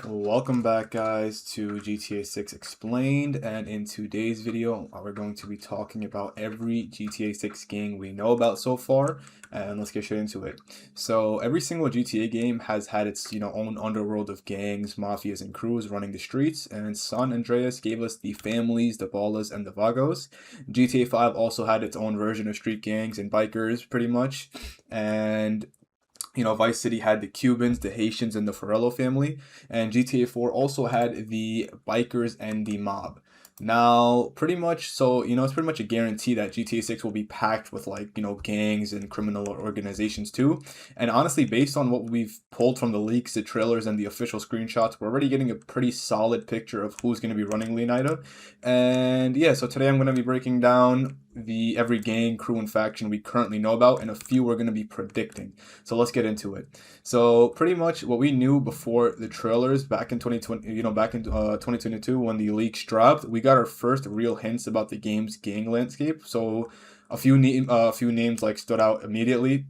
Welcome back, guys, to GTA 6 Explained, and in today's video we're going to be talking about every GTA 6 gang we know about so far, and let's get straight into it. So every single GTA game has had its own underworld of gangs, mafias, and crews running the streets, and San Andreas gave us the families, the ballas, and the vagos. GTA 5 also had its own version of street gangs and bikers, pretty much, and Vice City had the Cubans, the Haitians, and the Forelli family, and GTA 4 also had the bikers and the mob. Now, pretty much, so, it's pretty much a guarantee that GTA 6 will be packed with, gangs and criminal organizations too. And honestly, based on what we've pulled from the leaks, the trailers, and the official screenshots, we're already getting a pretty solid picture of who's going to be running Leonida. And yeah, so today I'm going to be breaking down every gang, crew, and faction we currently know about, and a few we're going to be predicting. So let's get into it. So pretty much what we knew before the trailers back in 2020, back in 2022 when the leaks dropped, we got our first real hints about the game's gang landscape. So a few names like stood out immediately.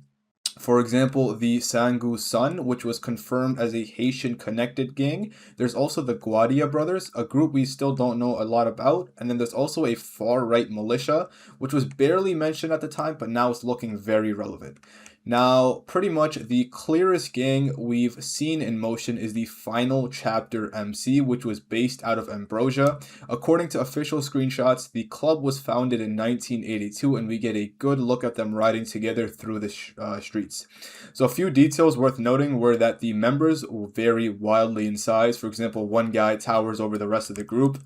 For example, the Sangue Sun, which was confirmed as a Haitian connected gang. There's also the Guardia brothers, a group we still don't know a lot about. And then there's also a far-right militia, which was barely mentioned at the time, but now it's looking very relevant. Now, pretty much the clearest gang we've seen in motion is the Final Chapter MC, which was based out of Ambrosia. According to official screenshots, the club was founded in 1982, and we get a good look at them riding together through the streets. So a few details worth noting were that the members vary wildly in size. For example, one guy towers over the rest of the group,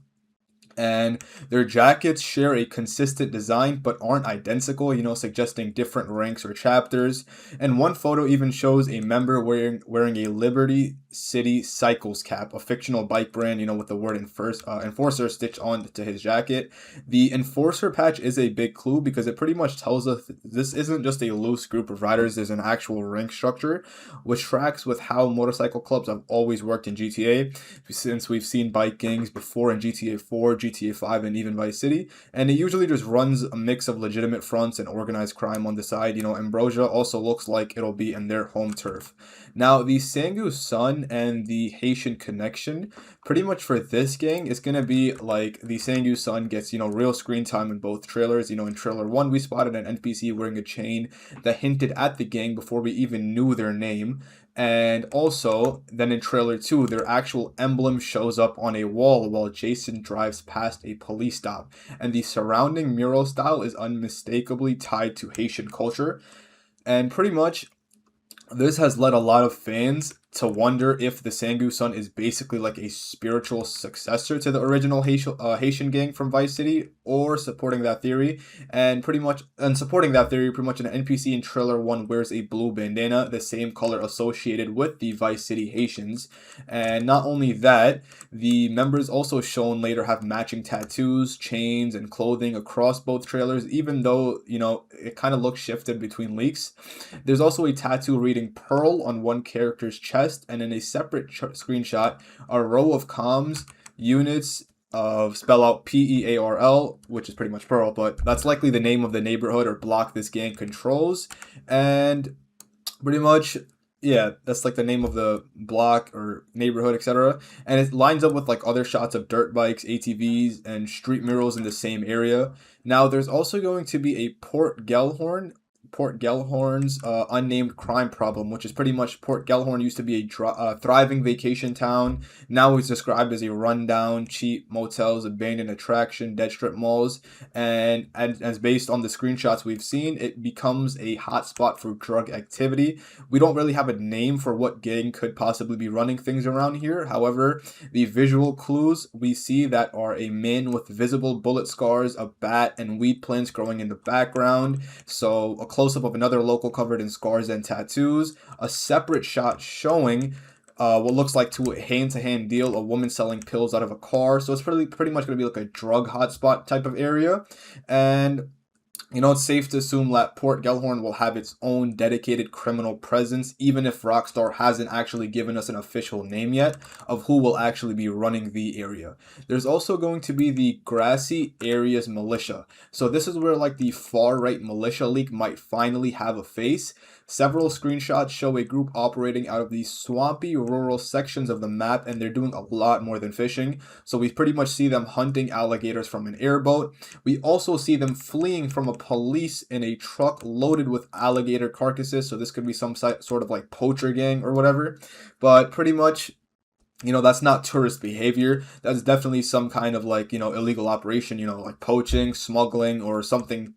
and their jackets share a consistent design but aren't identical, suggesting different ranks or chapters. And one photo even shows a member wearing a Liberty City Cycles cap, a fictional bike brand, with the word enforcer stitched onto his jacket. The enforcer patch is a big clue because it pretty much tells us this isn't just a loose group of riders, there's an actual rank structure, which tracks with how motorcycle clubs have always worked in GTA, since we've seen bike gangs before in GTA 4, GTA 5, and even Vice City, and it usually just runs a mix of legitimate fronts and organized crime on the side. Ambrosia also looks like it'll be in their home turf. Now, the Sangue Sun and the Haitian connection, pretty much for this gang, is going to be like the Sangue Sun gets, real screen time in both trailers. In trailer 1, we spotted an NPC wearing a chain that hinted at the gang before we even knew their name. And also, then in trailer 2, their actual emblem shows up on a wall while Jason drives past a police stop. And the surrounding mural style is unmistakably tied to Haitian culture. And pretty much, this has led a lot of fans to wonder if the Sangue Sun is basically like a spiritual successor to the original Haitian gang from Vice City, or supporting that theory. And supporting that theory, pretty much an NPC in trailer 1 wears a blue bandana, the same color associated with the Vice City Haitians. And not only that, the members also shown later have matching tattoos, chains, and clothing across both trailers, even though, it kind of looks shifted between leaks. There's also a tattoo reading Pearl on one character's chest, and in a separate screenshot, a row of comms units spell out PEARL, which is pretty much Pearl, but that's likely the name of the neighborhood or block this gang controls. And pretty much, yeah, that's like the name of the block or neighborhood, etc. And it lines up with like other shots of dirt bikes, ATVs, and street murals in the same area. Now, there's also going to be a Port Gellhorn's unnamed crime problem, which is pretty much Port Gellhorn used to be a thriving vacation town. Now it's described as a rundown, cheap motels, abandoned attraction, dead strip malls, and as based on the screenshots we've seen, it becomes a hotspot for drug activity. We don't really have a name for what gang could possibly be running things around here. However, the visual clues we see that are a man with visible bullet scars, a bat, and weed plants growing in the background. So a close-up of another local covered in scars and tattoos, a separate shot showing what looks like to a hand-to-hand deal, a woman selling pills out of a car. So it's pretty much going to be like a drug hotspot type of area. And it's safe to assume that Port Gellhorn will have its own dedicated criminal presence, even if Rockstar hasn't actually given us an official name yet of who will actually be running the area. There's also going to be the Grassy Areas militia. So this is where like the far-right militia league might finally have a face. Several screenshots show a group operating out of these swampy rural sections of the map, and they're doing a lot more than fishing. So we pretty much see them hunting alligators from an airboat. We also see them fleeing from a police in a truck loaded with alligator carcasses. So this could be some sort of like poacher gang or whatever. But pretty much, that's not tourist behavior. That's definitely some kind of like, illegal operation, like poaching, smuggling, or something,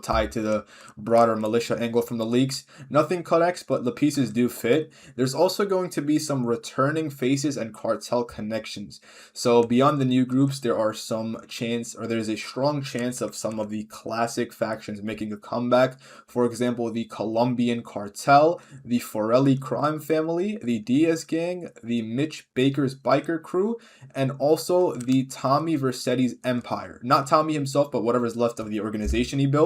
tied to the broader militia angle from the leaks. Nothing connects, but the pieces do fit. There's also going to be some returning faces and cartel connections. So beyond the new groups, there's a strong chance of some of the classic factions making a comeback. For example, the Colombian Cartel, the Forelli crime family, the Diaz gang, the Mitch Baker's biker crew, and also the Tommy Vercetti's empire. Not Tommy himself, but whatever's left of the organization he built.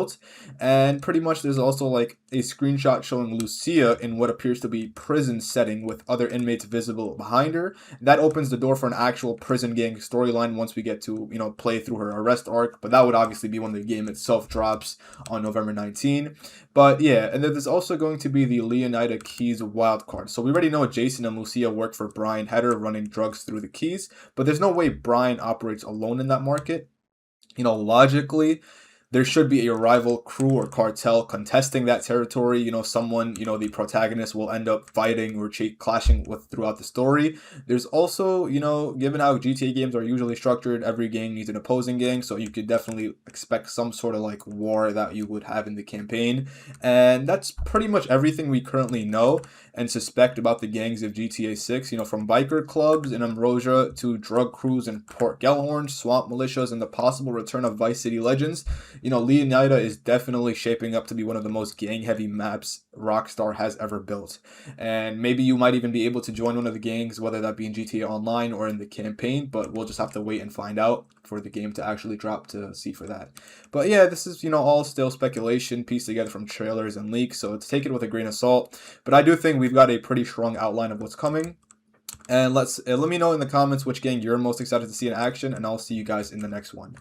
And pretty much there's also like a screenshot showing Lucia in what appears to be prison setting with other inmates visible behind her. That opens the door for an actual prison gang storyline once we get to, play through her arrest arc. But that would obviously be when the game itself drops on November 19. But yeah, and then there's also going to be the Leonida Keys wildcard. So we already know Jason and Lucia work for Brian Heder running drugs through the Keys, but there's no way Brian operates alone in that market. Logically, there should be a rival crew or cartel contesting that territory. Someone, the protagonist will end up fighting or clashing with throughout the story. There's also, given how GTA games are usually structured, every gang needs an opposing gang. So you could definitely expect some sort of like war that you would have in the campaign. And that's pretty much everything we currently know and suspect about the gangs of GTA 6, from biker clubs in Ambrosia to drug crews in Port Gellhorn, swamp militias, and the possible return of Vice City legends. Leonida is definitely shaping up to be one of the most gang-heavy maps Rockstar has ever built. And maybe you might even be able to join one of the gangs, whether that be in GTA Online or in the campaign, but we'll just have to wait and find out for the game to actually drop to see for that. But yeah, this is, all still speculation pieced together from trailers and leaks, so take it with a grain of salt. But I do think we've got a pretty strong outline of what's coming. And let me know in the comments which gang you're most excited to see in action, and I'll see you guys in the next one.